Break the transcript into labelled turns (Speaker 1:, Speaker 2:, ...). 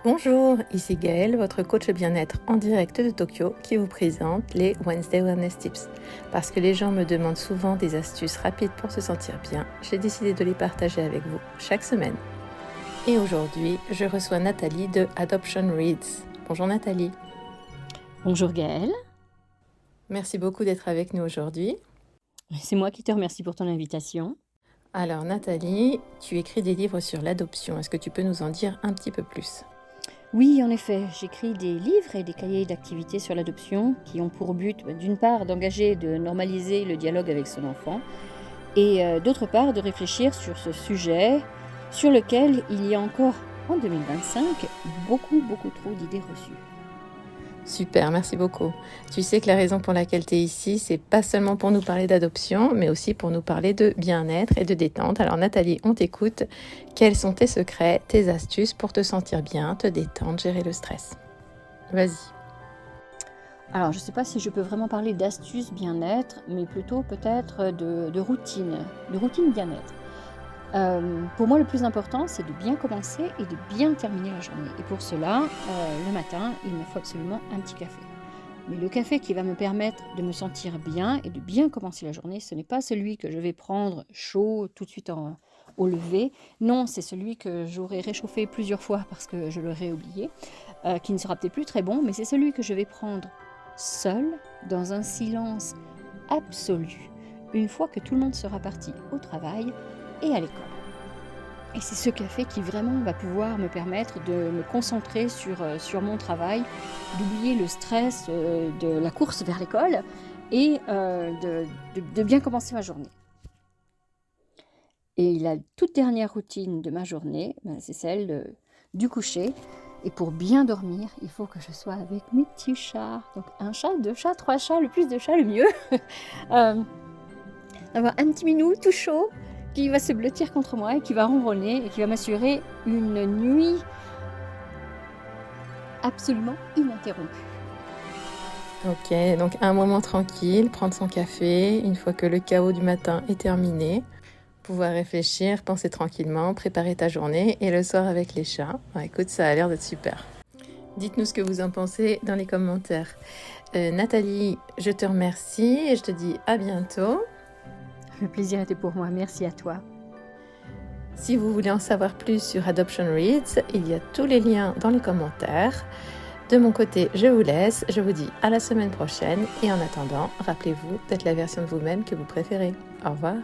Speaker 1: Bonjour, ici Gaëlle, votre coach bien-être en direct de Tokyo qui vous présente les Wednesday Wellness Tips. Parce que les gens me demandent souvent des astuces rapides pour se sentir bien, j'ai décidé de les partager avec vous chaque semaine. Et aujourd'hui, je reçois Nathalie de Adoption Reads. Bonjour Nathalie.
Speaker 2: Bonjour Gaëlle,
Speaker 1: Merci beaucoup d'être avec nous aujourd'hui.
Speaker 2: c'est moi qui te remercie pour ton invitation.
Speaker 1: Alors Nathalie, tu écris des livres sur l'adoption. Est-ce que tu peux nous en dire un petit peu plus ?
Speaker 2: Oui, en effet, j'écris des livres et des cahiers d'activités sur l'adoption qui ont pour but, d'une part, d'engager et de normaliser le dialogue avec son enfant et d'autre part, de réfléchir sur ce sujet sur lequel il y a encore, en 2025, beaucoup trop d'idées reçues.
Speaker 1: Super, merci beaucoup. Tu sais que la raison pour laquelle tu es ici, c'est pas seulement pour nous parler d'adoption, mais aussi pour nous parler de bien-être et de détente. Alors Nathalie, on t'écoute. Quels sont tes secrets, tes astuces pour te sentir bien, te détendre, gérer le stress ? Vas-y.
Speaker 2: Alors, je ne sais pas si je peux vraiment parler d'astuces bien-être, mais plutôt peut-être de routine bien-être. Pour moi, le plus important, c'est de bien commencer et de bien terminer la journée. Et pour cela, le matin, il me faut absolument un petit café. Mais le café qui va me permettre de me sentir bien et de bien commencer la journée, ce n'est pas celui que je vais prendre chaud tout de suite au lever. Non, c'est celui que j'aurai réchauffé plusieurs fois parce que je l'aurai oublié, qui ne sera peut-être plus très bon, mais c'est celui que je vais prendre seul, dans un silence absolu, une fois que tout le monde sera parti au travail et à l'école. Et c'est ce café qui vraiment va pouvoir me permettre de me concentrer sur mon travail, d'oublier le stress de la course vers l'école et de bien commencer ma journée. Et la toute dernière routine de ma journée, c'est celle du coucher. Et pour bien dormir, il faut que je sois avec mes petits chats. Donc un chat, 2 chats, 3 chats, le plus de chats, le mieux. Avoir un petit minou tout chaud qui va se blottir contre moi et qui va ronronner et qui va m'assurer une nuit absolument ininterrompue.
Speaker 1: Ok, donc un moment tranquille, prendre son café, une fois que le chaos du matin est terminé, pouvoir réfléchir, penser tranquillement, préparer ta journée et le soir avec les chats. Écoute, ça a l'air d'être super. Dites-nous ce que vous en pensez dans les commentaires. Nathalie, je te remercie et je te dis à bientôt.
Speaker 2: Le plaisir était pour moi, merci à toi.
Speaker 1: Si vous voulez en savoir plus sur Adoption Reads, il y a tous les liens dans les commentaires. De mon côté, je vous laisse, je vous dis à la semaine prochaine et en attendant, rappelez-vous d'être la version de vous-même que vous préférez. Au revoir.